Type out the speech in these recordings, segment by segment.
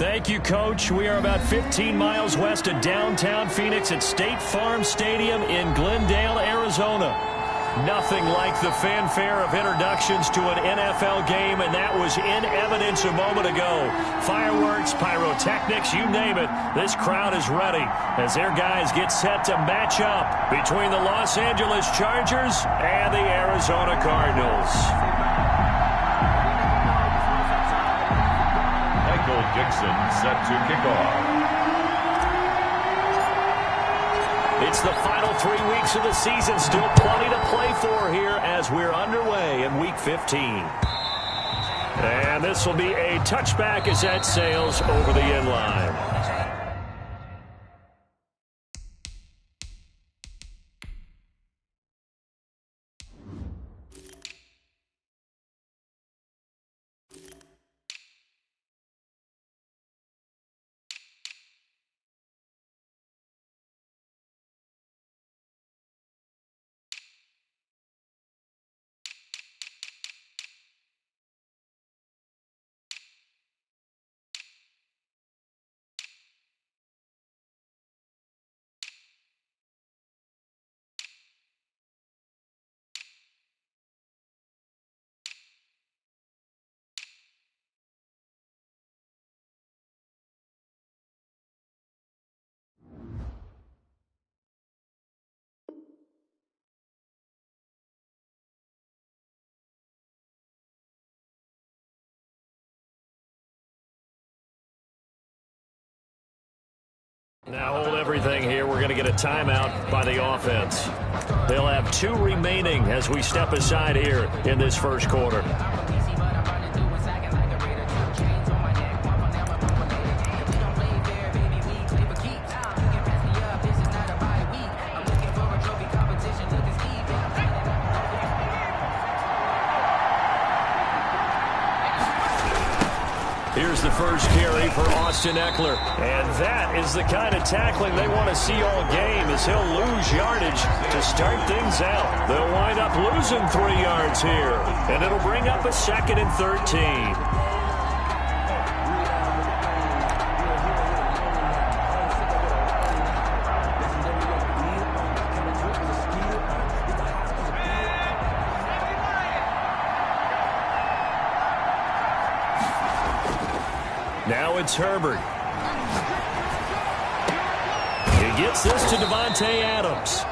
Thank you, Coach. We are about 15 miles west of downtown Phoenix at State Farm Stadium in Glendale, Arizona. Nothing like the fanfare of introductions to an NFL game, and that was in evidence a moment ago. Fireworks, pyrotechnics, you name it. This crowd is ready as their guys get set to match up between the Los Angeles Chargers and the Arizona Cardinals. Michael Dixon set to kick off. It's the final 3 weeks of the season. Still plenty to play for here as we're underway in Week 15. And this will be a touchback as that sails over the end line. Now hold everything here. We're going to get a timeout by the offense. They'll have 2 remaining as we step aside here in this first quarter. Here's the first carry for Austin Eckler. And that is the kind of tackling they want to see all game, as he'll lose yardage to start things out. They'll wind up losing 3 yards here. And it'll bring up a 2nd and 13. Now it's Herbert. He gets this to Devontae Adams.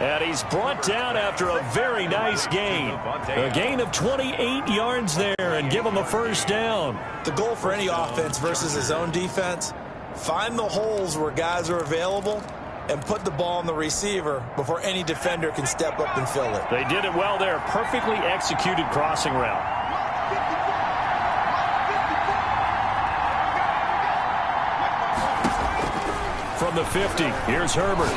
And he's brought down after a very nice gain. A gain of 28 yards there and give him a first down. The goal for any offense versus his own defense, find the holes where guys are available and put the ball on the receiver before any defender can step up and fill it. They did it well there. Perfectly executed crossing route. From the 50, here's Herbert.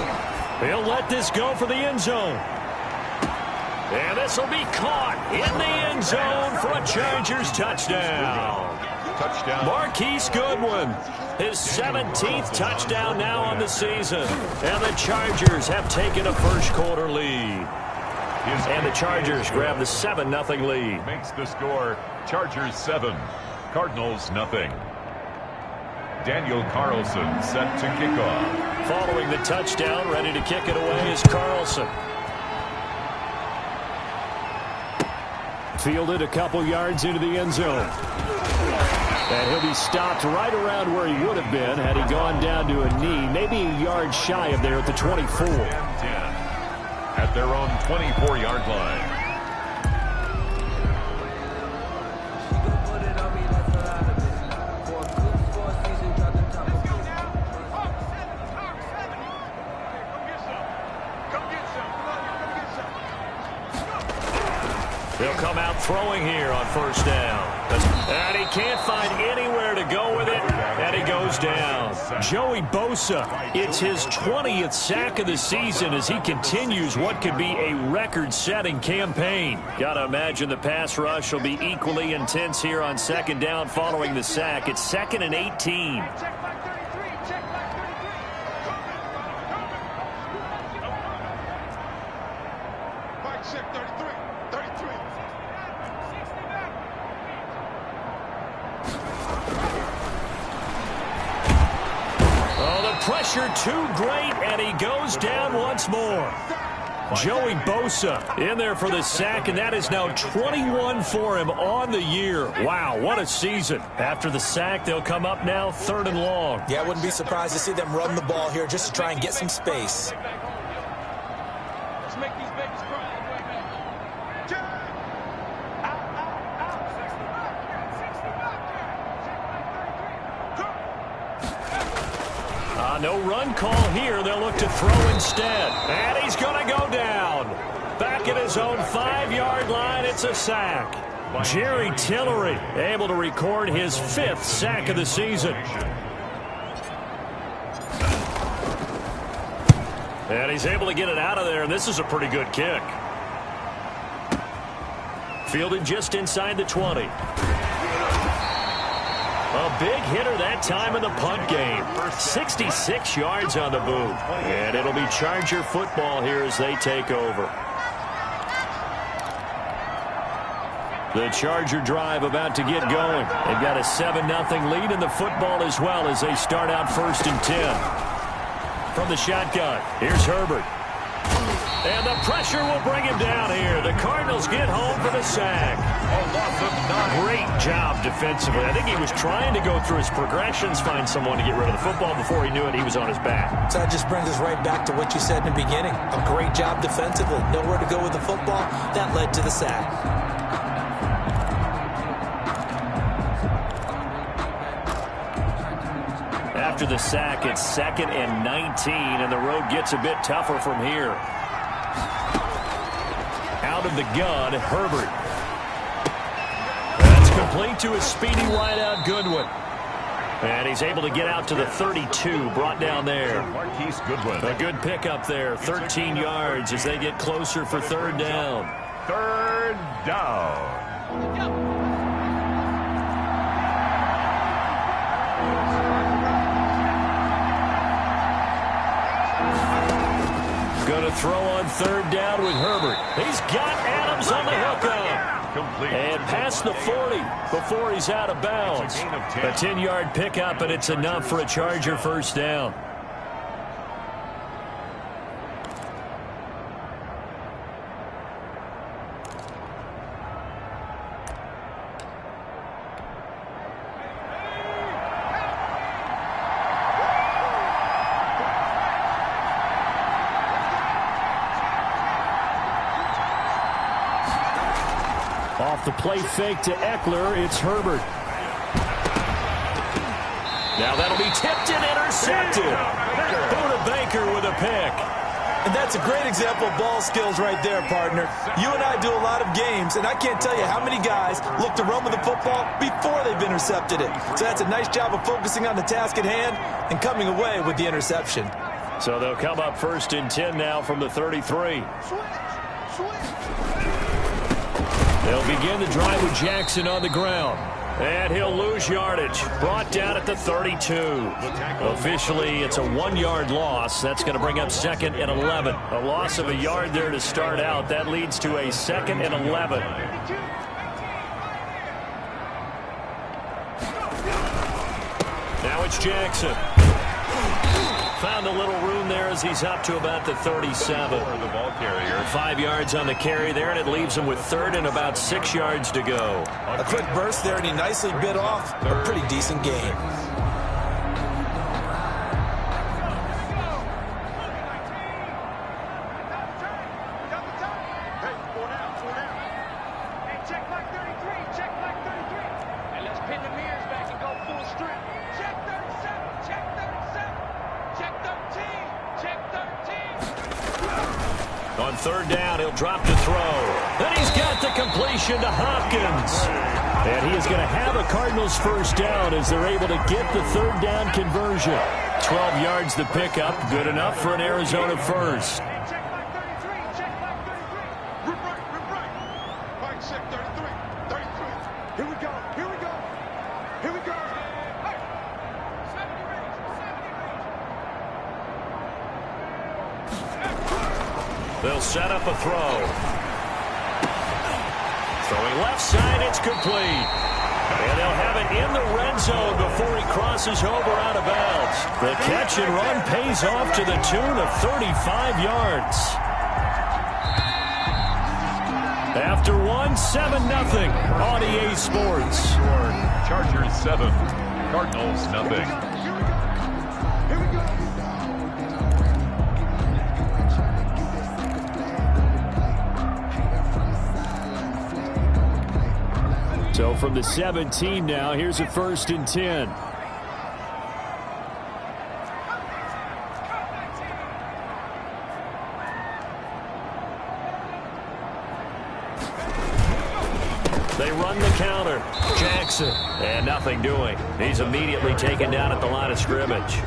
He'll let this go for the end zone. And this will be caught in the end zone for a Chargers touchdown. Marquise Goodwin, his 17th touchdown now on the season. And the Chargers have taken a first quarter lead. And the Chargers grab the 7-0 lead. Makes the score Chargers 7, Cardinals nothing. Daniel Carlson set to kick off. Following the touchdown, ready to kick it away is Carlson. Fielded a couple yards into the end zone. And he'll be stopped right around where he would have been had he gone down to a knee, maybe a yard shy of there at the 24. 10 at their own 24-yard line. They'll come out throwing here on first down. And he can't find anywhere to go with it, and he goes down. Joey Bosa, it's his 20th sack of the season as he continues what could be a record-setting campaign. Got to imagine the pass rush will be equally intense here on second down following the sack. It's 2nd and 18. pressure too great, and he goes down once more. Joey Bosa in there for the sack, and that is now 21 for him on the year. Wow, what a season. After the sack, they'll come up now 3rd and long. Yeah, I wouldn't be surprised to see them run the ball here just to try and get some space. Let's make these babies cry. No run call here. They'll look to throw instead. And he's going to go down. Back at his own 5-yard line, it's a sack. Jerry Tillery able to record his 5th sack of the season. And he's able to get it out of there, and this is a pretty good kick. Fielded just inside the 20. A big hitter that time in the punt game. 66 yards on the boot. And it'll be Charger football here as they take over. The Charger drive about to get going. They've got a 7-0 lead in the football as well as they start out 1st and 10. From the shotgun, here's Herbert. And the pressure will bring him down here. The Cardinals get home for the sack. Great job defensively. I think he was trying to go through his progressions, find someone to get rid of the football. Before he knew it, he was on his back. So that just brings us right back to what you said in the beginning. A great job defensively. Nowhere to go with the football. That led to the sack. After the sack, it's 2nd and 19, and the road gets a bit tougher from here. Out of the gun, Herbert. That's complete to his speedy wideout, Goodwin. And he's able to get out to the 32, brought down there. Marquise Goodwin. A good pickup there, 13 yards as they get closer for 3rd down. 3rd down. Going to throw on 3rd down with Herbert. He's got Adams on the hookup. Complete. And past the 40 before he's out of bounds. A 10-yard pickup, and it's enough for a Charger 1st down. Off the play fake to Eckler, it's Herbert. Now that'll be tipped and intercepted. Buda Baker with a pick. And that's a great example of ball skills right there, partner. You and I do a lot of games, and I can't tell you how many guys look to run with the football before they've intercepted it. So that's a nice job of focusing on the task at hand and coming away with the interception. So they'll come up 1st and 10 now from the 33. They'll begin the drive with Jackson on the ground. And he'll lose yardage. Brought down at the 32. Officially, it's a 1-yard loss. That's going to bring up 2nd and 11. A loss of a yard there to start out. That leads to a 2nd and 11. Now it's Jackson. Found a little room there as he's up to about the 37. The ball carrier. 5 yards on the carry there, and it leaves him with 3rd and about 6 yards to go. A quick burst there, and he nicely bit off a pretty decent gain. On 3rd down, he'll drop to throw. And he's got the completion to Hopkins. And he is going to have a Cardinals 1st down as they're able to get the 3rd down conversion. 12 yards the pickup, good enough for an Arizona 1st. They'll set up a throw. Throwing left side, it's complete. And they'll have it in the red zone before he crosses over out of bounds. The catch and run pays off to the tune of 35 yards. After one, 7-0 on EA Sports. Chargers 7, Cardinals nothing. So from the 17 now, here's a 1st and 10. They run the counter. Jackson. And nothing doing. He's immediately taken down at the line of scrimmage.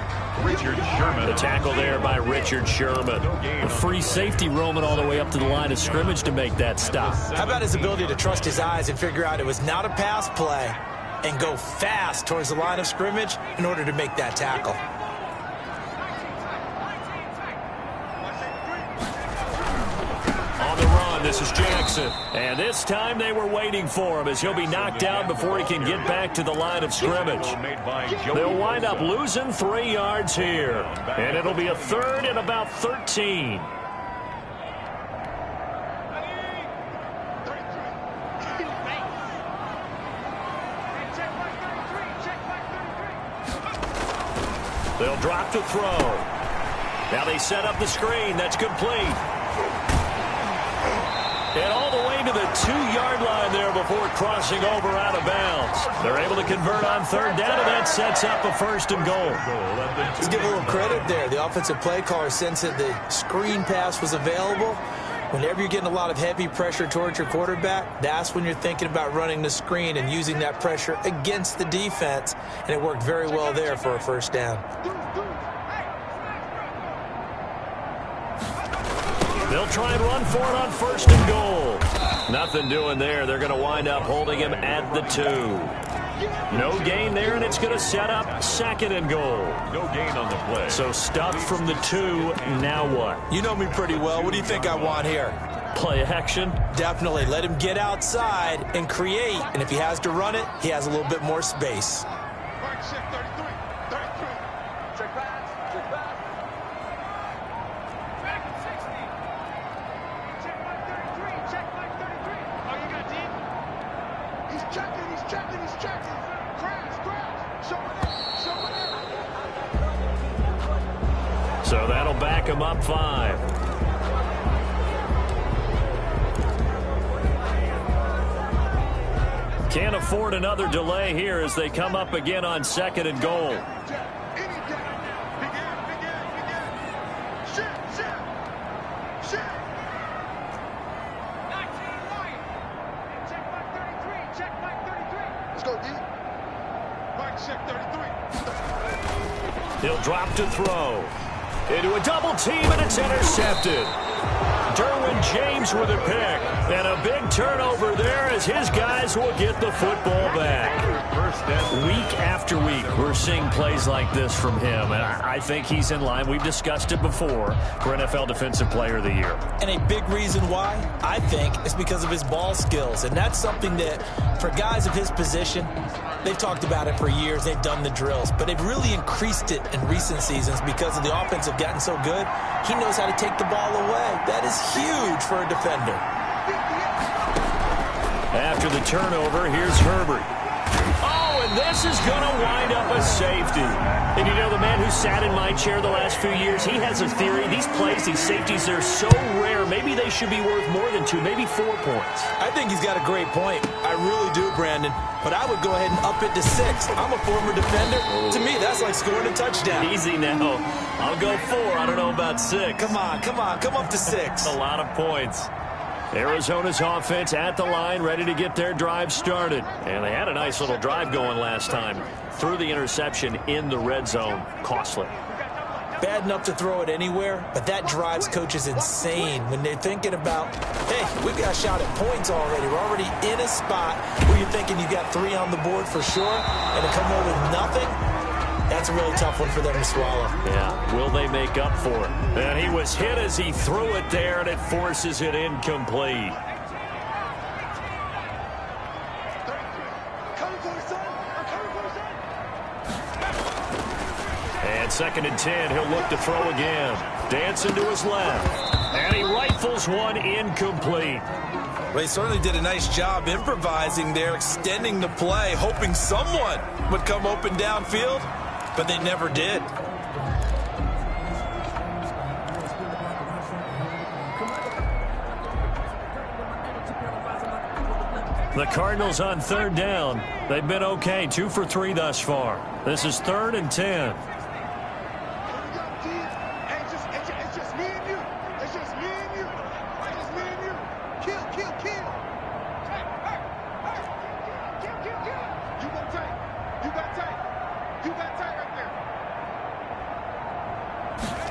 Richard Sherman. The tackle there by Richard Sherman. A free safety roaming all the way up to the line of scrimmage to make that stop. How about his ability to trust his eyes and figure out it was not a pass play and go fast towards the line of scrimmage in order to make that tackle. On the run, this is Jackson. And this time they were waiting for him as he'll be knocked out before he can get back to the line of scrimmage. They'll wind up losing 3 yards here. And it'll be a 3rd and about 13. They'll drop to throw. Now they set up the screen. That's complete. And all the way to the 2-yard line there before crossing over out of bounds. They're able to convert on 3rd down, and that sets up a 1st and goal. Let's give a little credit there. The offensive play caller sensed that the screen pass was available. Whenever you're getting a lot of heavy pressure towards your quarterback, that's when you're thinking about running the screen and using that pressure against the defense. And it worked very well there for a 1st down. They'll try and run for it on 1st and goal. Nothing doing there. They're going to wind up holding him at the 2. No gain there, and it's going to set up 2nd and goal. No gain on the play. So stuck from the 2. Now what? You know me pretty well. What do you think I want here? Play action? Definitely. Let him get outside and create. And if he has to run it, he has a little bit more space. So that'll back him up 5. Can't afford another delay here as they come up again on 2nd and goal. He'll drop to throw. Into a double team, and it's intercepted. Derwin James with a pick. And a big turnover there as his guys will get the football back. Week after week, we're seeing plays like this from him. And I think he's in line. We've discussed it before for NFL Defensive Player of the Year. And a big reason why, I think, is because of his ball skills. And that's something that, for guys of his position, they've talked about it for years. They've done the drills. But they've really increased it in recent seasons because of the offense have gotten so good. He knows how to take the ball away. That is huge for a defender. After the turnover, here's Herbert. Oh, and this is going to wind up a safety. And you know, the man who sat in my chair the last few years, he has a theory. These plays, these safeties, they're so rare. Maybe they should be worth more than 2, maybe 4 points. I think he's got a great point. I really do, Brandon. But I would go ahead and up it to 6. I'm a former defender. To me, that's like scoring a touchdown. Easy now. I'll go 4. I don't know about 6. Come on. Come up to 6. A lot of points. Arizona's offense at the line, ready to get their drive started. And they had a nice little drive going last time. Threw the interception in the red zone. Costly. Bad enough to throw it anywhere, but that drives coaches insane when they're thinking about, hey, we've got a shot at points already. We're already in a spot where you're thinking you got 3 on the board for sure, and to come away with nothing, that's a really tough one for them to swallow. Yeah, will they make up for it? And he was hit as he threw it there, and it forces it incomplete. Coming for the And 2nd and 10, he'll look to throw again. Dancing to his left. And he rifles one incomplete. Well, he certainly did a nice job improvising there, extending the play, hoping someone would come open downfield, but they never did. The Cardinals on 3rd down. They've been okay, 2 for 3 thus far. This is 3rd and 10.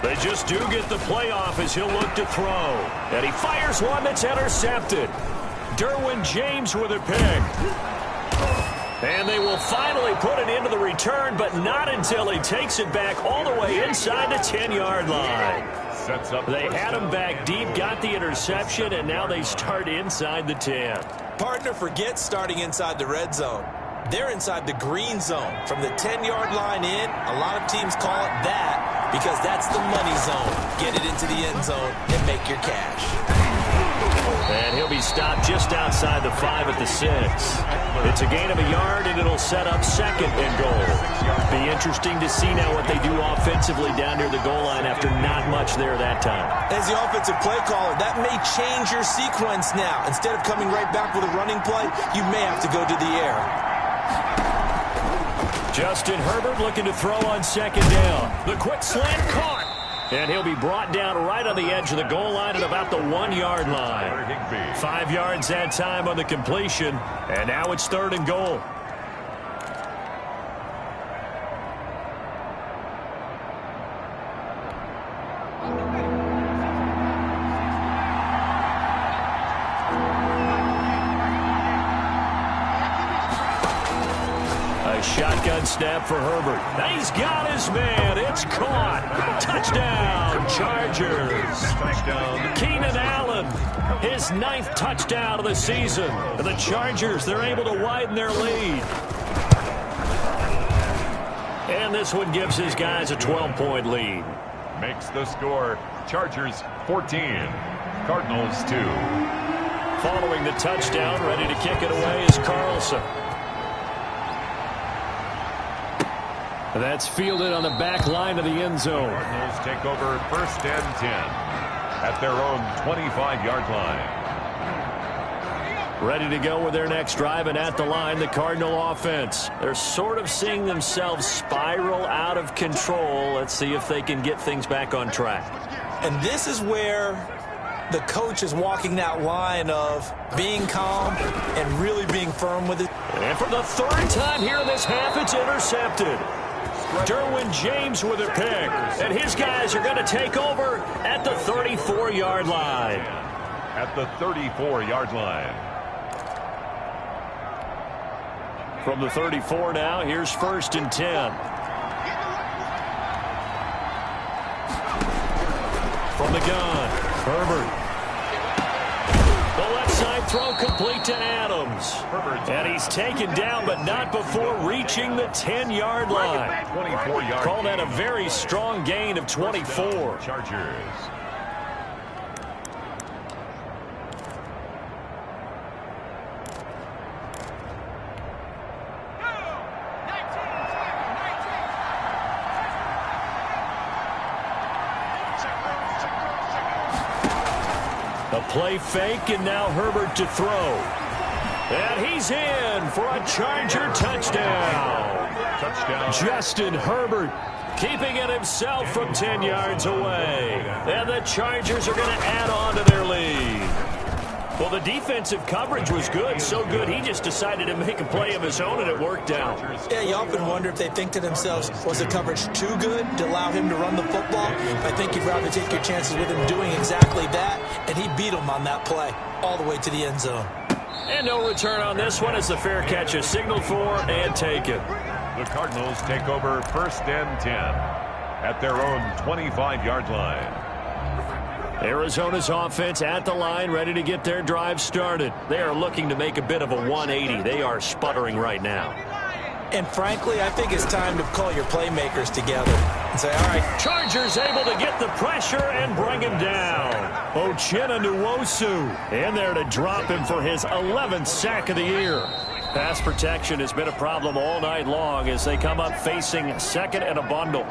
They just do get the play off as he'll look to throw. And he fires one that's intercepted. Derwin James with a pick. And they will finally put it into the return, but not until he takes it back all the way inside the 10-yard line. They had him back deep, got the interception, and now they start inside the 10. Partner, forget starting inside the red zone. They're inside the green zone. From the 10-yard line in, a lot of teams call it that because that's the money zone. Get it into the end zone and make your cash. And he'll be stopped just outside the 5 at the 6. It's a gain of a yard, and it'll set up 2nd and goal. Be interesting to see now what they do offensively down near the goal line after not much there that time. As the offensive play caller, that may change your sequence now. Instead of coming right back with a running play, you may have to go to the air. Justin Herbert looking to throw on 2nd down. The quick slant caught. And he'll be brought down right on the edge of the goal line at about the 1-yard line. 5 yards that time on the completion. And now it's 3rd and goal. Shotgun snap for Herbert. He's got his man. It's caught. Touchdown, Chargers. Touchdown. Keenan Allen, his 9th touchdown of the season. The Chargers, they're able to widen their lead. And this one gives his guys a 12-point lead. Makes the score Chargers 14, Cardinals 2. Following the touchdown, ready to kick it away is Carlson. That's fielded on the back line of the end zone. Cardinals take over 1st and 10 at their own 25-yard line. Ready to go with their next drive, and at the line, the Cardinal offense. They're sort of seeing themselves spiral out of control. Let's see if they can get things back on track. And this is where the coach is walking that line of being calm and really being firm with it. And for the 3rd time here in this half, it's intercepted. Derwin James with a pick. And his guys are going to take over at the 34-yard line. At the 34-yard line. From the 34 now, here's 1st and 10. From the gun, Herbert. The left side throw complete to Adams. And he's taken down, but not before reaching the 10-yard line. 24-yard. Call that a very strong gain of 24. Chargers. A play fake, and now Herbert to throw. And he's in for a Charger touchdown. Justin Herbert keeping it himself from 10 yards away. And the Chargers are going to add on to their lead. Well, the defensive coverage was good, so good he just decided to make a play of his own, and it worked out. Yeah, you often wonder if they think to themselves, was the coverage too good to allow him to run the football? I think you'd rather take your chances with him doing exactly that, and he beat him on that play all the way to the end zone. And no return on this one as the fair catch is signaled for and taken. The Cardinals take over 1st and 10 at their own 25-yard line. Arizona's offense at the line, ready to get their drive started. They are looking to make a bit of a 180. They are sputtering right now. And frankly, I think it's time to call your playmakers together and say, all right. Chargers able to get the pressure and bring him down. Uchenna Nwosu in there to drop him for his 11th sack of the year. Pass protection has been a problem all night long as they come up facing second and a bundle.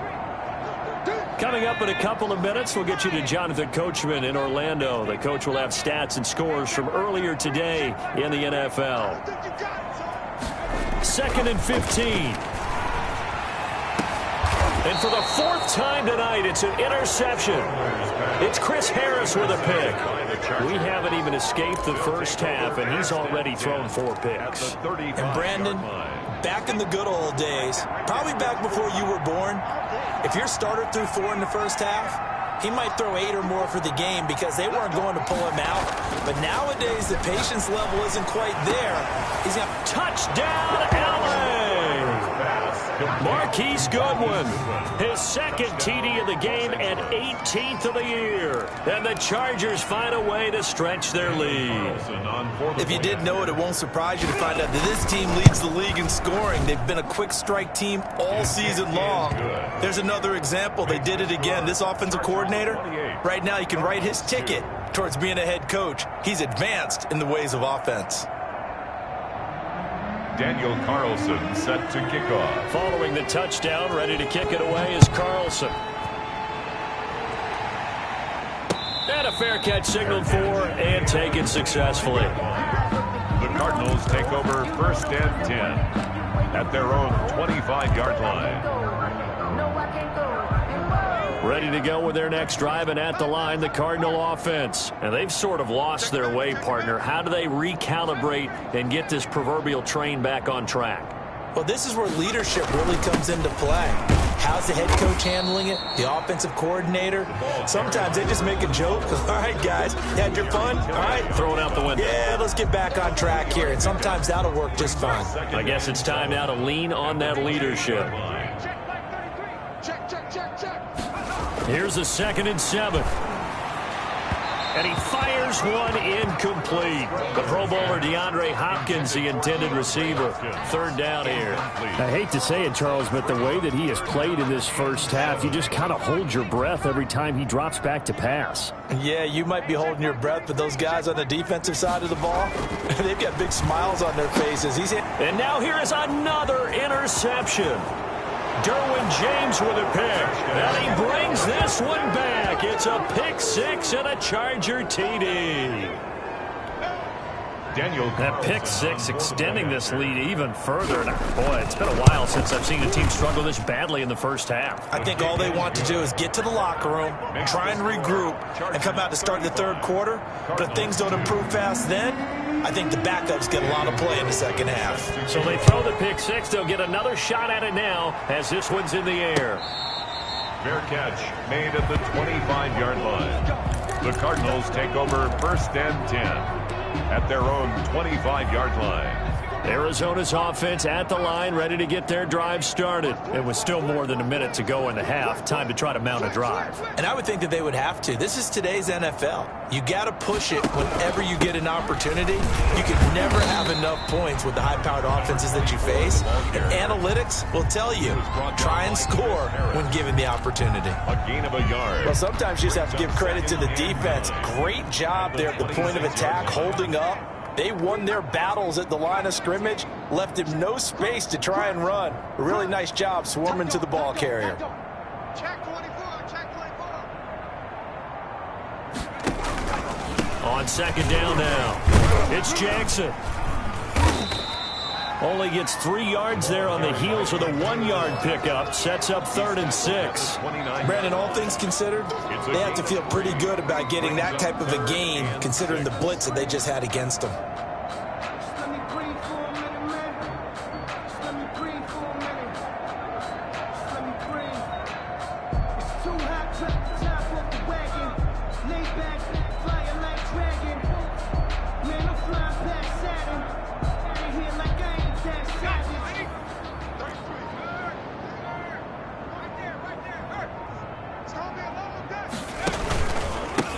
Coming up in a couple of minutes, we'll get you to Jonathan Coachman in Orlando. The coach will have stats and scores from earlier today in the NFL. 2nd and 15. And for the 4th time tonight, it's an interception. It's Chris Harris with a pick. We haven't even escaped the first half, and he's already thrown 4 picks. And Brandon, back in the good old days, probably back before you were born, if your starter threw 4 in the first half, he might throw 8 or more for the game because they weren't going to pull him out. But nowadays, the patience level isn't quite there. He's got touchdown, LA! Marquise Goodwin, his 2nd TD of the game and 18th of the year. And the Chargers find a way to stretch their lead. If you didn't know it, it won't surprise you to find out that this team leads the league in scoring. They've been a quick strike team all season long. There's another example. They did it again. This offensive coordinator, right now, he can write his ticket towards being a head coach. He's advanced in the ways of offense. Daniel Carlson set to kick off. Following the touchdown, ready to kick it away is Carlson. And a fair catch signaled for and taken successfully. The Cardinals take over 1st and 10 at their own 25-yard line. Ready to go with their next drive, and at the line, the Cardinal offense. And they've sort of lost their way, partner. How do they recalibrate and get this proverbial train back on track? Well, this is where leadership really comes into play. How's the head coach handling it? The offensive coordinator? Sometimes they just make a joke. All right, guys, you had your fun? All right. Throw it out the window. Yeah, let's get back on track here. And sometimes that'll work just fine. I guess it's time now to lean on that leadership. Here's a 2nd and 7. And he fires one incomplete. The Pro Bowler DeAndre Hopkins, the intended receiver. 3rd down here. I hate to say it, Charles, but the way that he has played in this first half, you just kind of hold your breath every time he drops back to pass. Yeah, you might be holding your breath, but those guys on the defensive side of the ball, they've got big smiles on their faces. And now here is another interception. Derwin James with a pick, and he brings this one back. It's a pick 6 and a Charger TD. That pick 6 extending this lead even further. And boy, it's been a while since I've seen a team struggle this badly in the first half. I think all they want to do is get to the locker room, try and regroup, and come out to start the 3rd quarter. But if things don't improve fast then, I think the backups get a lot of play in the 2nd half. So they throw the pick 6. They'll get another shot at it now as this one's in the air. Fair catch made at the 25-yard line. The Cardinals take over 1st and 10 at their own 25-yard line. Arizona's offense at the line, ready to get their drive started. It was still more than a minute to go in the half. Time to try to mount a drive. And I would think that they would have to. This is today's NFL. You got to push it whenever you get an opportunity. You can never have enough points with the high-powered offenses that you face. And analytics will tell you, try and score when given the opportunity. A gain of a yard. Well, sometimes you just have to give credit to the defense. Great job there at the point of attack, holding up. They won their battles at the line of scrimmage, left him no space to try and run. A really nice job swarming to the ball carrier. Check 24, check 24. On 2nd down now, it's Jackson. Only gets 3 yards there on the heels of the 1-yard pickup. Sets up 3rd and 6. Brandon, all things considered, they have to feel pretty good about getting that type of a gain, considering the blitz that they just had against them.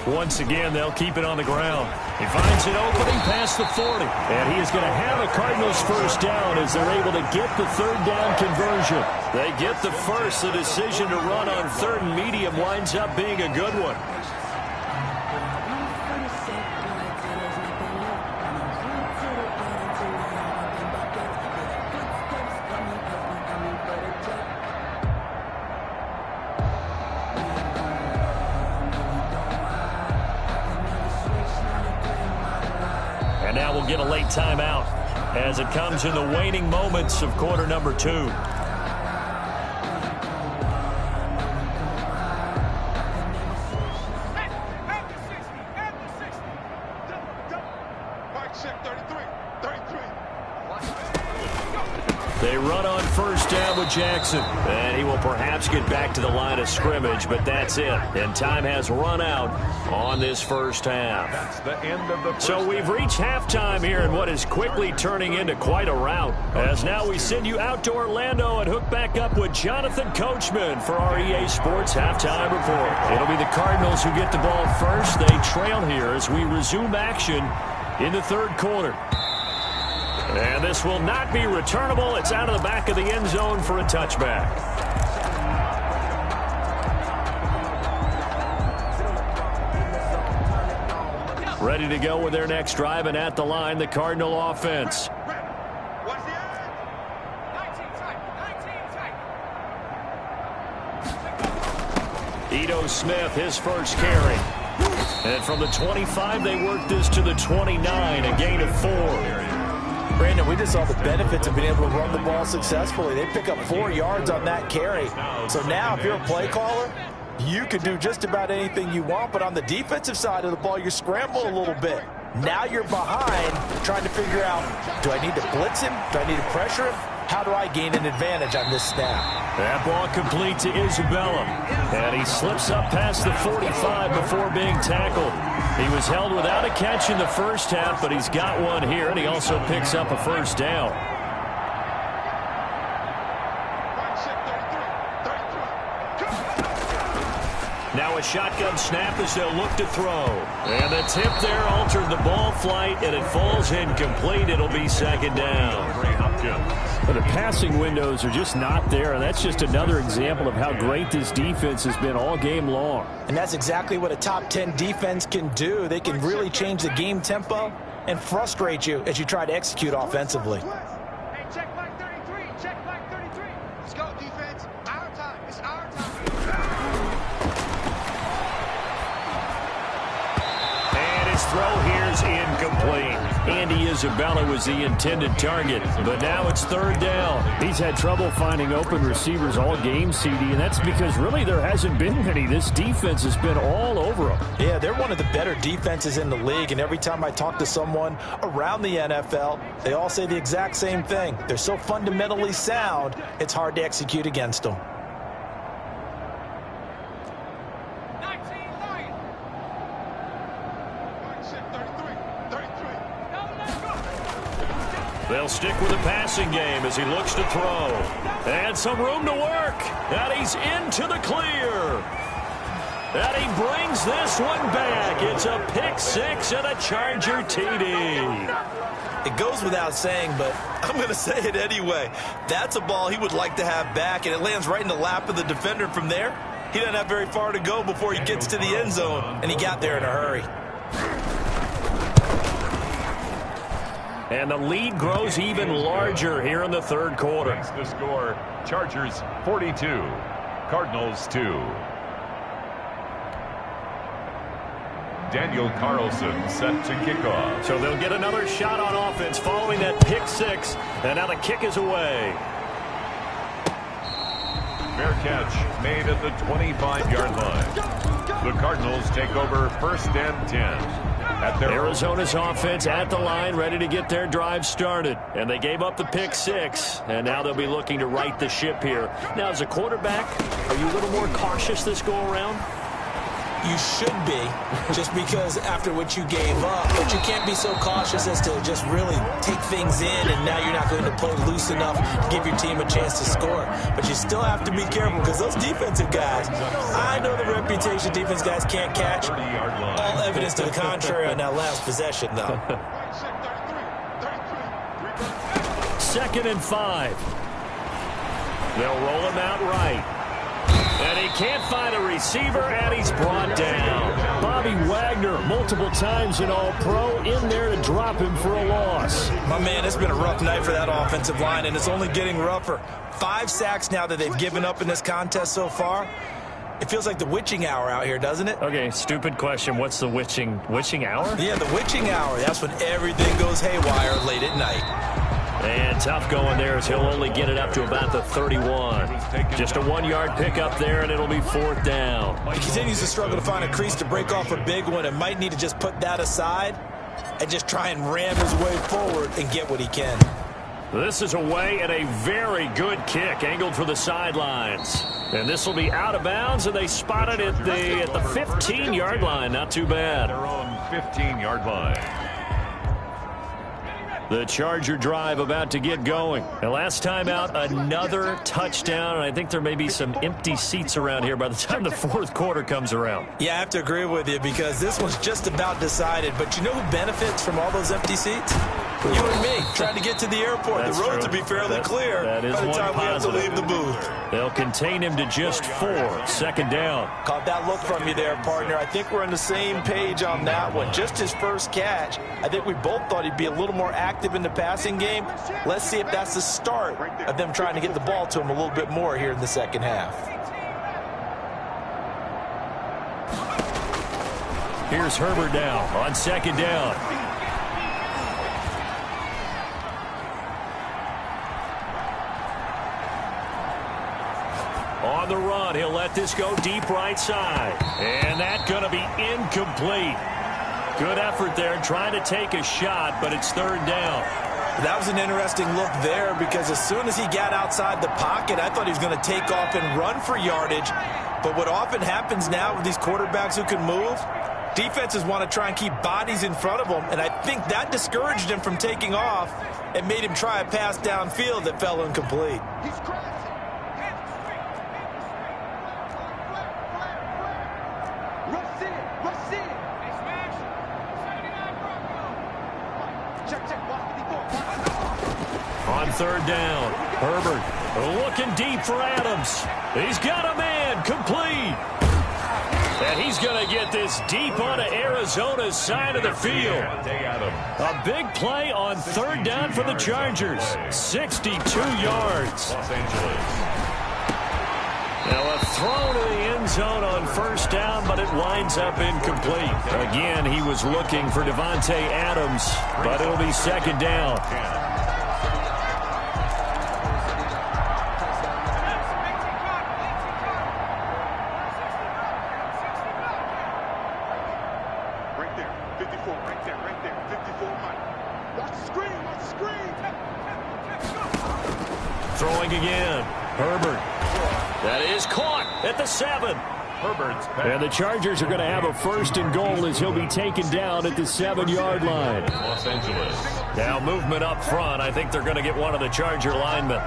Once again, they'll keep it on the ground. He finds an opening past the 40. And he is going to have a Cardinals first down as they're able to get the third down conversion. They get the first. The decision to run on third and medium winds up being a good one. And now we'll get a late timeout as it comes in the waning moments of quarter number 2. They run on first down with Jackson. And he will perhaps get back to the line of scrimmage, but that's it. And time has run out on this first half. That's the end of the first So we've reached halftime here in what is quickly turning into quite a rout. As now we send you out to Orlando and hook back up with Jonathan Coachman for our EA Sports Halftime Report. It'll be the Cardinals who get the ball first. They trail here as we resume action in the third quarter. And this will not be returnable. It's out of the back of the end zone for a touchback. Ready to go with their next drive, and at the line, the Cardinal offense. Ito Smith, his first carry. And from the 25, they work this to the 29, a gain of 4. Brandon, we just saw the benefits of being able to run the ball successfully. They pick up 4 yards on that carry. So now if you're a play caller, you can do just about anything you want. But on the defensive side of the ball, you're scrambling a little bit. Now you're behind trying to figure out, do I need to blitz him? Do I need to pressure him? How do I gain an advantage on this snap? That ball complete to Isabella. And he slips up past the 45 before being tackled. He was held without a catch in the first half, but he's got one here, and he also picks up a first down. Now a shotgun snap as they'll look to throw. And the tip there altered the ball flight, and it falls incomplete. It'll be second down. But the passing windows are just not there, and that's just another example of how great this defense has been all game long. And that's exactly what a top 10 defense can do. They can really change the game tempo and frustrate you as you try to execute offensively. Hey, check back 33. Check back 33. Let's go, defense. Our time. It's our time. And his throw here is incomplete. Andy Isabella was the intended target, but now it's third down. He's had trouble finding open receivers all game, CD, and that's because really there hasn't been many. This defense has been all over them. Yeah, they're one of the better defenses in the league, and every time I talk to someone around the NFL, they all say the exact same thing. They're so fundamentally sound, it's hard to execute against them. They'll stick with the passing game as he looks to throw. And some room to work. And he's into the clear. And he brings this one back. It's a pick six and a Charger TD. It goes without saying, but I'm going to say it anyway. That's a ball he would like to have back, and it lands right in the lap of the defender from there. He doesn't have very far to go before he gets to the end zone, and he got there in a hurry. And the lead grows even larger here in the third quarter. Makes the score, Chargers 42, Cardinals 2. Daniel Carlson set to kick off. So they'll get another shot on offense following that pick six. And now the kick is away. Fair catch made at the 25-yard line. The Cardinals take over first and 10. At their Arizona's offense at the line, ready to get their drive started. And they gave up the pick six, and now they'll be looking to right the ship here. Now, as a quarterback, are you a little more cautious this go-around? you should be, just because after what you gave up. But you can't be so cautious as to just really take things in, and now you're not going to play loose enough to give your team a chance to score. But you still have to be careful, because those defensive guys, I know the reputation defense guys can't catch. All evidence to the contrary on that last possession, though. 2nd and 5. They'll roll him out right. And he can't find a receiver, and he's brought down. Bobby Wagner, multiple times an All-Pro, in there to drop him for a loss. My man, it's been a rough night for that offensive line, and it's only getting rougher. 5 sacks now that they've given up in this contest so far. It feels like the witching hour out here, doesn't it? Okay, stupid question. What's the witching hour? Yeah, the witching hour. That's when everything goes haywire late at night. And tough going there as he'll only get it up to about the 31. Just a 1-yard pickup there, and it'll be 4th down. He continues to struggle to find a crease to break off a big one, and might need to just put that aside and just try and ram his way forward and get what he can. This is away, and a very good kick angled for the sidelines. And this will be out of bounds, and they spot it at the 15-yard line. Not too bad. Their own 15-yard line. The Charger drive about to get going. And last time out, another touchdown. And I think there may be some empty seats around here by the time the 4th quarter comes around. Yeah, I have to agree with you, because this one's just about decided. But you know who benefits from all those empty seats? You and me, trying to get to the airport. That's the roads true. will be fairly clear that is by the time we have to leave the booth. They'll contain him to just 4. 2nd down. Caught that look from you there, partner. I think we're on the same page on that one. Just his first catch. I think we both thought he'd be a little more active in the passing game. Let's see if that's the start of them trying to get the ball to him a little bit more here in the second half. Here's Herbert now on 2nd down. On the run, he'll let this go deep right side. And that's going to be incomplete. Good effort there, trying to take a shot, but it's 3rd down. That was an interesting look there, because as soon as he got outside the pocket, I thought he was going to take off and run for yardage. But what often happens now with these quarterbacks who can move, defenses want to try and keep bodies in front of them, and I think that discouraged him from taking off and made him try a pass downfield that fell incomplete. On 3rd down, Herbert looking deep for Adams. He's got a man, complete. And he's going to get this deep onto Arizona's side of the field. A big play on 3rd down for the Chargers. 62 yards. Los Angeles. Now a throw to the end zone on 1st down, but it winds up incomplete. Again, he was looking for Devontae Adams, but it'll be 2nd down. Throwing again. Herbert. That is caught at the 7. Herbert's pass. And the Chargers are going to have a 1st and goal as he'll be taken down at the 7-yard line. Los Angeles. Now movement up front. I think they're going to get one of the Charger linemen.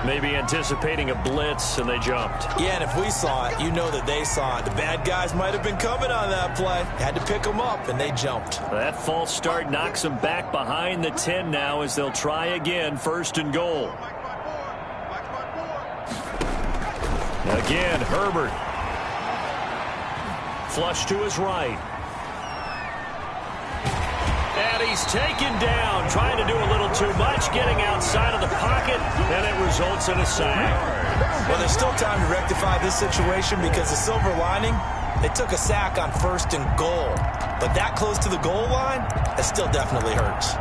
Maybe anticipating a blitz, and they jumped. Yeah, and if we saw it, you know that they saw it. The bad guys might have been coming on that play. Had to pick them up, and they jumped. That false start knocks them back behind the 10 now as they'll try again, 1st and goal. Again, Herbert. Flush to his right. And he's taken down, trying to do a little too much, getting outside of the pocket, and it results in a sack. Well, there's still time to rectify this situation, because the silver lining, they took a sack on 1st and goal. But that close to the goal line, that still definitely hurts.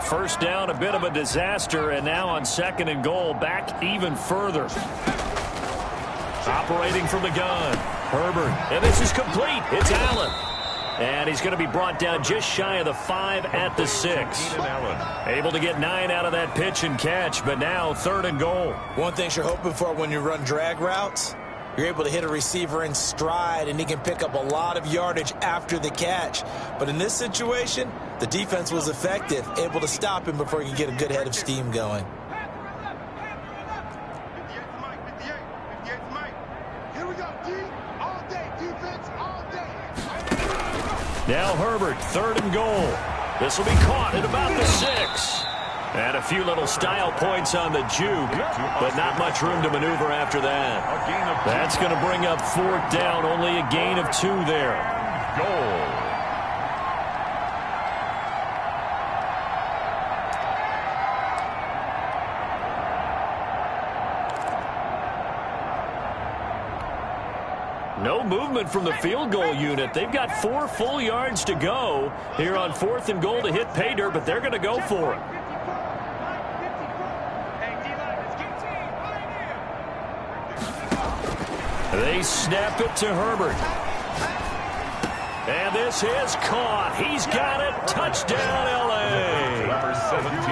First down, a bit of a disaster, and now on 2nd and goal, back even further. Operating from the gun, Herbert, and this is complete. It's Allen. And he's going to be brought down just shy of the 5 at the 6. Able to get 9 out of that pitch and catch, but now 3rd and goal. One thing you're hoping for when you run drag routes, you're able to hit a receiver in stride, and he can pick up a lot of yardage after the catch. But in this situation, the defense was effective, able to stop him before he could get a good head of steam going. Now Herbert, 3rd and goal. This will be caught at about the 6. And a few little style points on the juke, but not much room to maneuver after that. That's going to bring up 4th down, only a gain of 2 there. Goal. No movement from the field goal unit. They've got 4 full yards to go here on 4th and goal to hit pay dirt, but they're going to go for it. They snap it to Herbert. And this is caught. He's got it. Touchdown, L.A.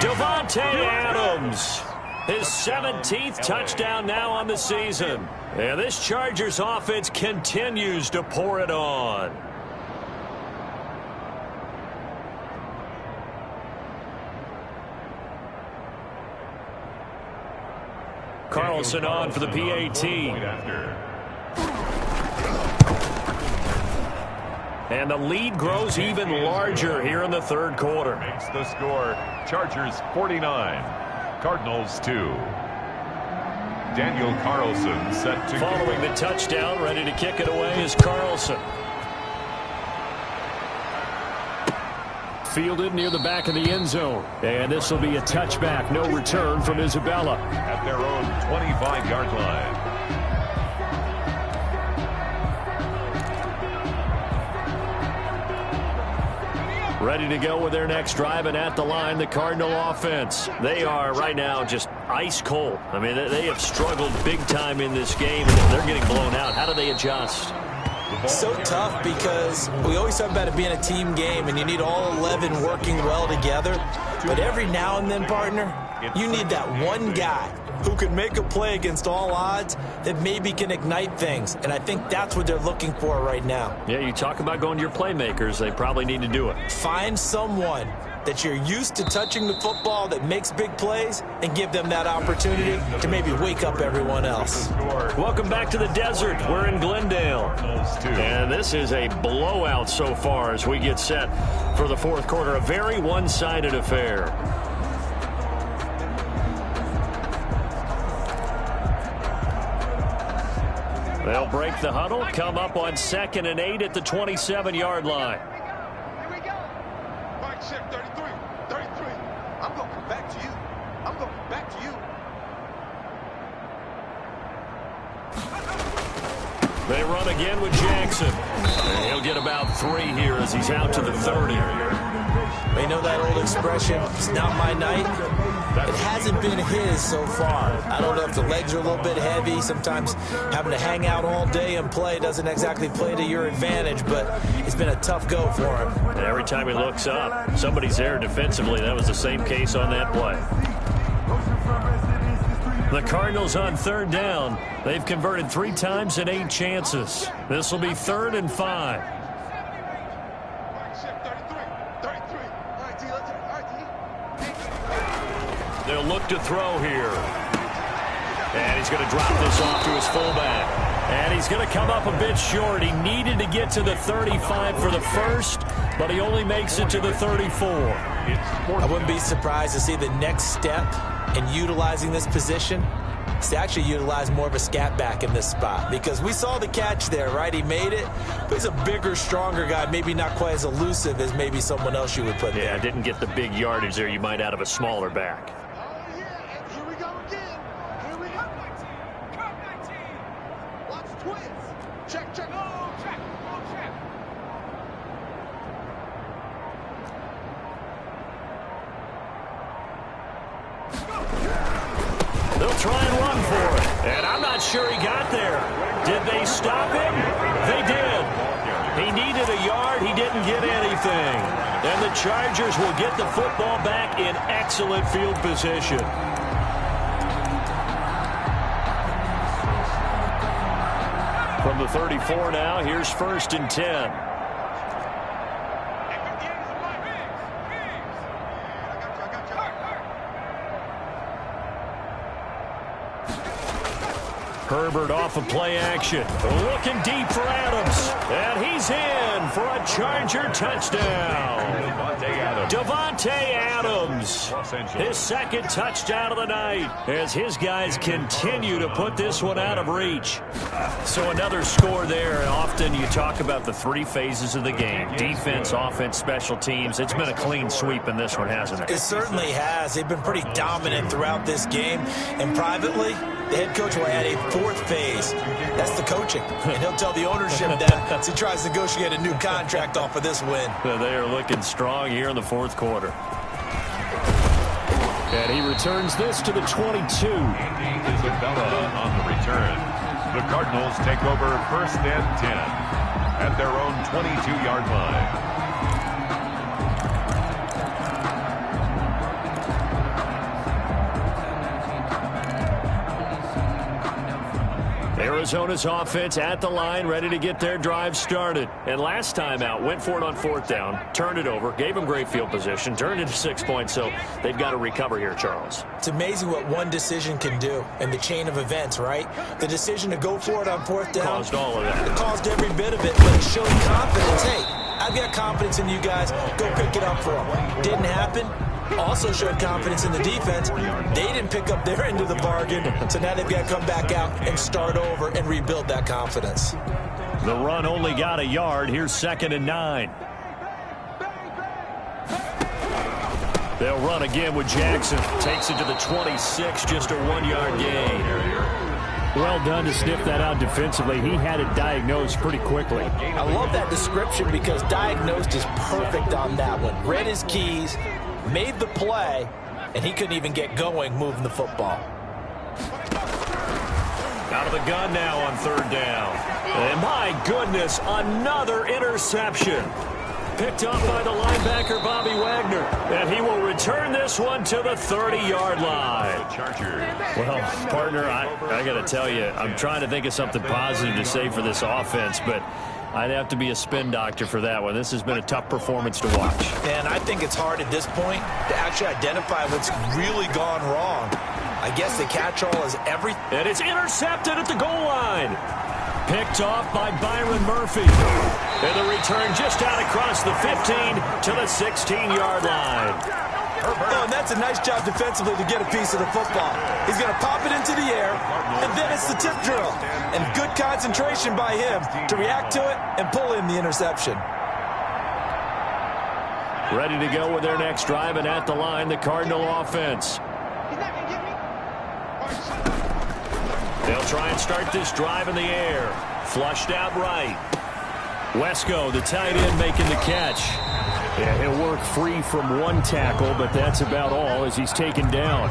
Davante Adams. His 17th touchdown now on the season. And this Chargers offense continues to pour it on. Carlson on for the PAT. And the lead grows even larger here in the 3rd quarter. Makes the score. Chargers 49. Cardinals 2. Daniel Carlson set to following the touchdown, ready to kick it away is Carlson. Fielded near the back of the end zone. And this will be a touchback. No return from Isabella. At their own 25-yard line. Ready to go with their next drive, and at the line, the Cardinal offense. They are right now just ice cold. I mean, they have struggled big time in this game, and they're getting blown out. How do they adjust? So tough because we always talk about it being a team game, and you need all 11 working well together. But every now and then, partner, you need that one guy who can make a play against all odds that maybe can ignite things. And I think that's what they're looking for right now. Yeah, you talk about going to your playmakers. They probably need to do it. Find someone that you're used to touching the football that makes big plays and give them that opportunity to maybe wake up everyone else. Welcome back to the desert. We're in Glendale. And this is a blowout so far as we get set for the 4th quarter. A very one-sided affair. They'll break the huddle, come up on 2nd and 8 at the 27-yard line. Here we go. Mike check 33. 33. I'm going to come back to you. I'm going to come back to you. They run again with Jackson. And he'll get about 3 here as he's out to the 30. You know that old expression, it's not my night? It hasn't been his so far. I don't know if the legs are a little bit heavy. Sometimes having to hang out all day and play doesn't exactly play to your advantage, but it's been a tough go for him. And every time he looks up, somebody's there defensively. That was the same case on that play. The Cardinals on 3rd down. They've converted 3 times in 8 chances. This will be 3rd and 5. They'll look to throw here. And he's going to drop this off to his fullback. And he's going to come up a bit short. He needed to get to the 35 for the first, but he only makes it to the 34. I wouldn't be surprised to see the next step in utilizing this position is to actually utilize more of a scat back in this spot, because we saw the catch there, right? He made it, but he's a bigger, stronger guy, maybe not quite as elusive as maybe someone else you would put there. Yeah, didn't get the big yardage there you might out of a smaller back. Oh, yeah, and here we go again. Here we go. Come 19. Watch twins. Check, check. Oh, check. Oh, check. They'll try and run for it. And I'm not sure he got there. Did they stop him? They did. He needed a a yard. He didn't get anything. And the Chargers will get the football back in excellent field position. From the 34 now, here's 1st and 10. Herbert off of play action. Looking deep for Adams. And he's in for a Charger touchdown. Davante Adams. His 2nd touchdown of the night as his guys continue to put this one out of reach. So another score there. And often you talk about the 3 phases of the game. Defense, offense, special teams. It's been a clean sweep in this one, hasn't it? It certainly has. They've been pretty dominant throughout this game. And privately, the head coach will add a 4th phase. That's the coaching. And he'll tell the ownership that as he tries to negotiate a new contract off of this win. They are looking strong here in the 4th quarter. And he returns this to the 22. Isabella on the return. The Cardinals take over 1st and 10 at their own 22-yard line. Arizona's offense at the line, ready to get their drive started. And last time out, went for it on 4th down, turned it over, gave them great field position, turned into 6 points, so they've got to recover here, Charles. It's amazing what one decision can do in the chain of events, right? The decision to go for it on 4th down. Caused all of that. It caused every bit of it, but it showed confidence. Hey, I've got confidence in you guys. Go pick it up for them. Didn't happen. Also showed confidence in the defense. They didn't pick up their end of the bargain, so now they've got to come back out and start over and rebuild that confidence. The run only got a yard. Here's 2nd and 9. They'll run again with Jackson. Takes it to the 26, just a 1-yard gain. Well done to sniff that out defensively. He had it diagnosed pretty quickly. I love that description because diagnosed is perfect on that one. Read his keys, made the play, and he couldn't even get going moving the football. Out of the gun now on 3rd down. And my goodness, another interception. Picked up by the linebacker, Bobby Wagner. And he will return this one to the 30-yard line. Well, partner, I got to tell you, I'm trying to think of something positive to say for this offense, but I'd have to be a spin doctor for that one. This has been a tough performance to watch. And I think it's hard at this point to actually identify what's really gone wrong. I guess the catch-all is everything. And it's intercepted at the goal line. Picked off by Byron Murphy. And the return just out across the 15 to the 16-yard line. Oh, and that's a nice job defensively to get a piece of the football. He's going to pop it into the air, and then it's the tip drill. And good concentration by him to react to it and pull in the interception. Ready to go with their next drive, and at the line, the Cardinal offense. They'll try and start this drive in the air. Flushed out right. Wesco, the tight end, making the catch. Yeah, he'll work free from one tackle, but that's about all as he's taken down.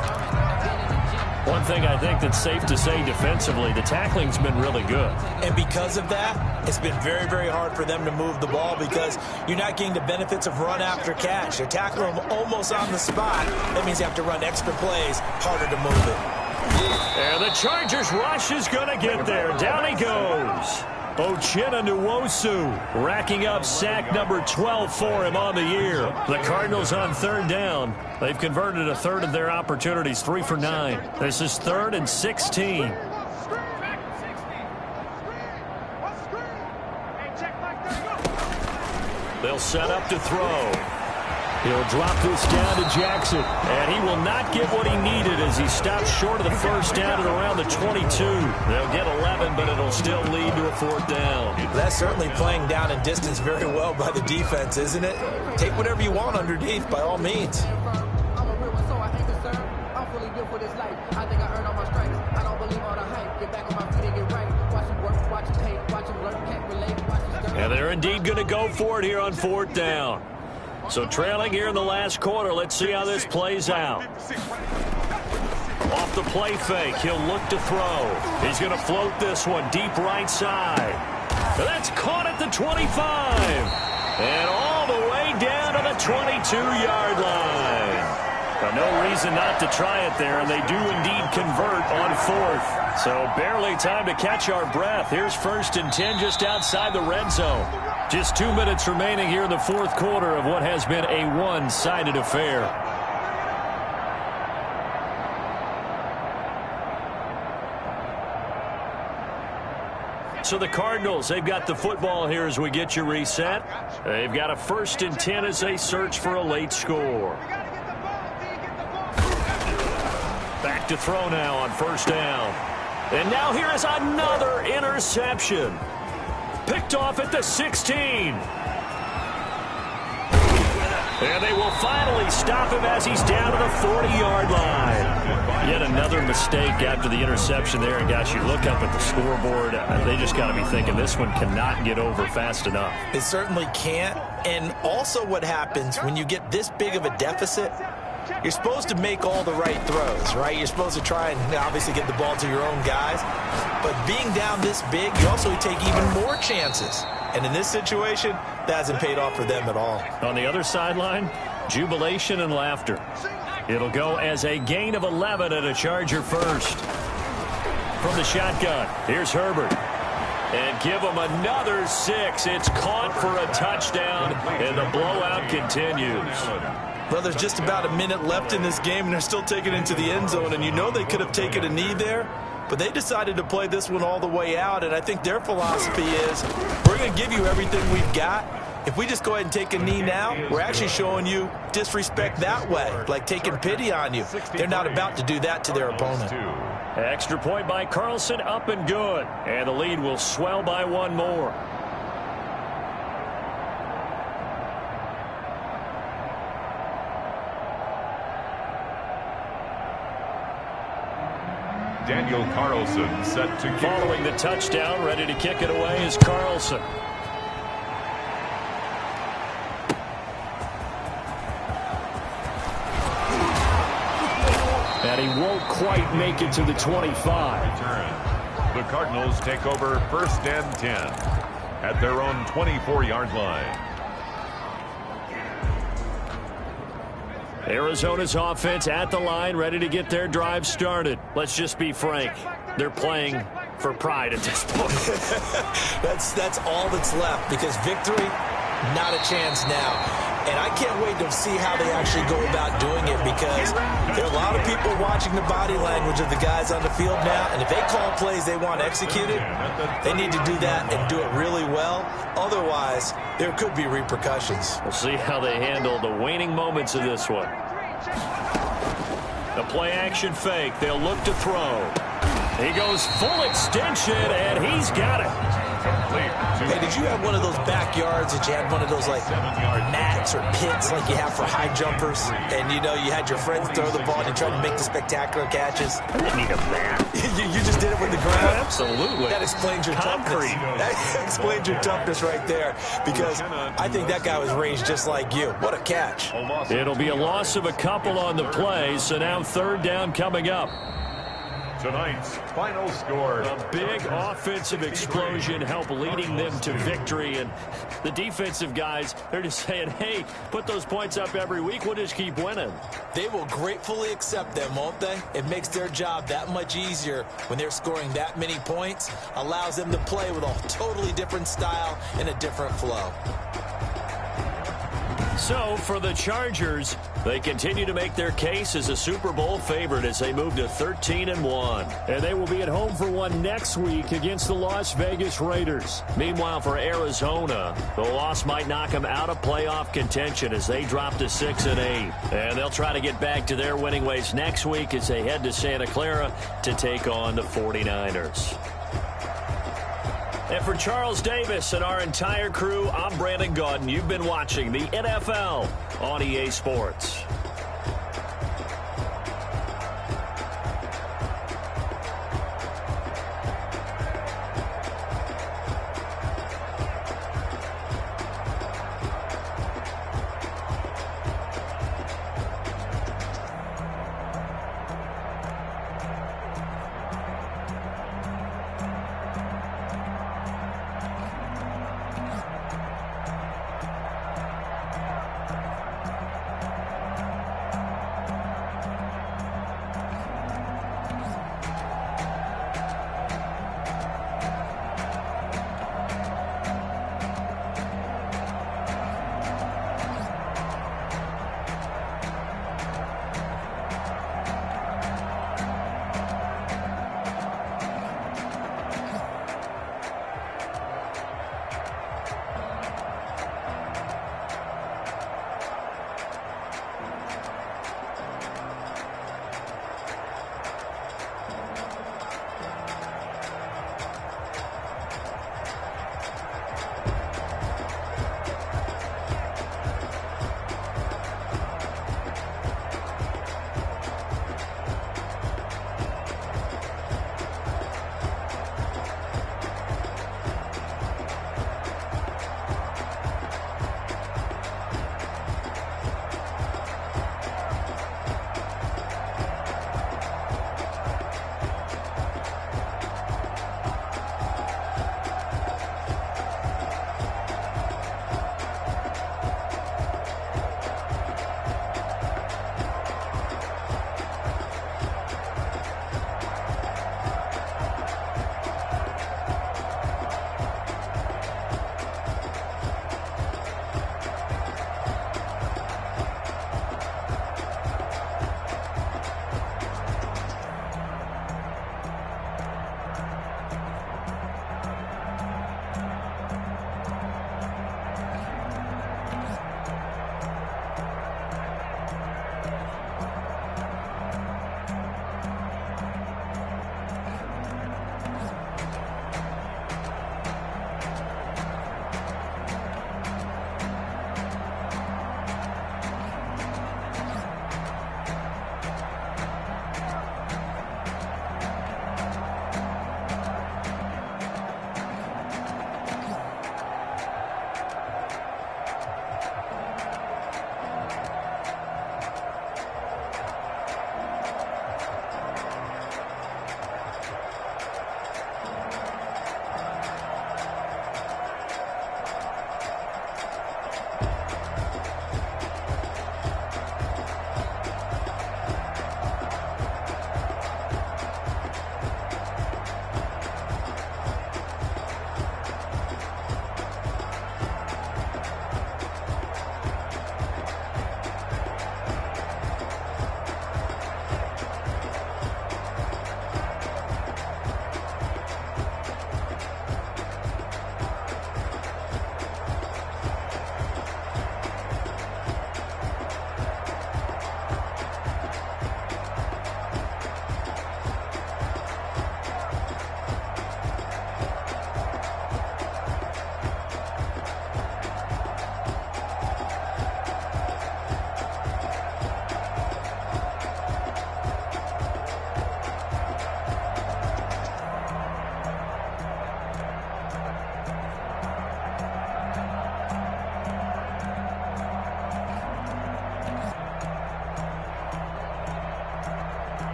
One thing I think that's safe to say defensively, the tackling's been really good. And because of that, it's been very, very hard for them to move the ball because you're not getting the benefits of run after catch. You're tackling them almost on the spot. That means you have to run extra plays, harder to move it. And the Chargers rush is going to get there. Down he goes. Uchenna Nwosu racking up sack number 12 for him on the year. The Cardinals on 3rd down. They've converted a third of their opportunities, 3 for 9. This is 3rd and 16. They'll set up to throw. He'll drop this down to Jackson, and he will not get what he needed as he stops short of the first down at around the 22. They'll get 11, but it'll still lead to a 4th down. That's certainly playing down in distance very well by the defense, isn't it? Take whatever you want underneath, by all means. I'm a real one, so I ain't concerned. I'm fully built for this life. I think I earned all my stripes. I don't believe all the hype. Get back on my feet and get right. Watch them work, watch them hate, watch them learn, can't relate, watch them stir. And they're indeed going to go for it here on 4th down. So trailing here in the last quarter, let's see how this plays out. Off the play fake, he'll look to throw. He's going to float this one deep right side. That's caught at the 25. And all the way down to the 22-yard line. But no reason not to try it there, and they do indeed convert on fourth. So barely time to catch our breath. Here's 1st and 10 just outside the red zone. Just 2 minutes remaining here in the fourth quarter of what has been a one-sided affair. So the Cardinals, they've got the football here as we get you reset. They've got a 1st and 10 as they search for a late score. Back to throw now on 1st down. And now here is another interception. Picked off at the 16. And they will finally stop him as he's down to the 40-yard line. Yet another mistake after the interception there. And, gosh, you look up at the scoreboard, they just got to be thinking this one cannot get over fast enough. It certainly can't. And also what happens when you get this big of a deficit, you're supposed to make all the right throws, right? You're supposed to try and obviously get the ball to your own guys. But being down this big, you also take even more chances. And in this situation, that hasn't paid off for them at all. On the other sideline, jubilation and laughter. It'll go as a gain of 11 and a Charger first. From the shotgun, here's Herbert. And give him another 6. It's caught for a touchdown, and the blowout continues. Well, there's just about a minute left in this game, and they're still taking it into the end zone. And you know they could have taken a knee there, but they decided to play this one all the way out. And I think their philosophy is, we're going to give you everything we've got. If we just go ahead and take a knee now, we're actually showing you disrespect that way, like taking pity on you. They're not about to do that to their opponent. Extra point by Carlson, up and good. And the lead will swell by one more. Daniel Carlson set to kick. Following the touchdown, ready to kick it away is Carlson. And he won't quite make it to the 25. The Cardinals take over 1st and 10 at their own 24-yard line. Arizona's offense at the line, ready to get their drive started. Let's just be frank. They're playing for pride at this point. That's all that's left, because victory, not a chance now. And I can't wait to see how they actually go about doing it, because there are a lot of people watching the body language of the guys on the field now. And if they call plays they want executed, they need to do that and do it really well. Otherwise, there could be repercussions. We'll see how they handle the waning moments of this one. The play action fake. They'll look to throw. He goes full extension, and he's got it. Hey, did you have one of those backyards that you had one of those like mats or pits like you have for high jumpers? And you know, you had your friends throw the ball and you tried to make the spectacular catches? I didn't need a mat. you just did it with the ground? Absolutely. That explains your toughness. That explains your toughness right there, because I think that guy was raised just like you. What a catch. It'll be a loss of a couple on the play, so now 3rd down coming up. Tonight's final score. A big offensive explosion helped leading them to victory. And the defensive guys, they're just saying, hey, put those points up every week. We'll just keep winning. They will gratefully accept them, won't they? It makes their job that much easier when they're scoring that many points. Allows them to play with a totally different style and a different flow. So for the Chargers, they continue to make their case as a Super Bowl favorite as they move to 13-1. And they will be at home for one next week against the Las Vegas Raiders. Meanwhile, for Arizona, the loss might knock them out of playoff contention as they drop to 6-8. And they'll try to get back to their winning ways next week as they head to Santa Clara to take on the 49ers. And for Charles Davis and our entire crew, I'm Brandon Gaudin. You've been watching the NFL on EA Sports.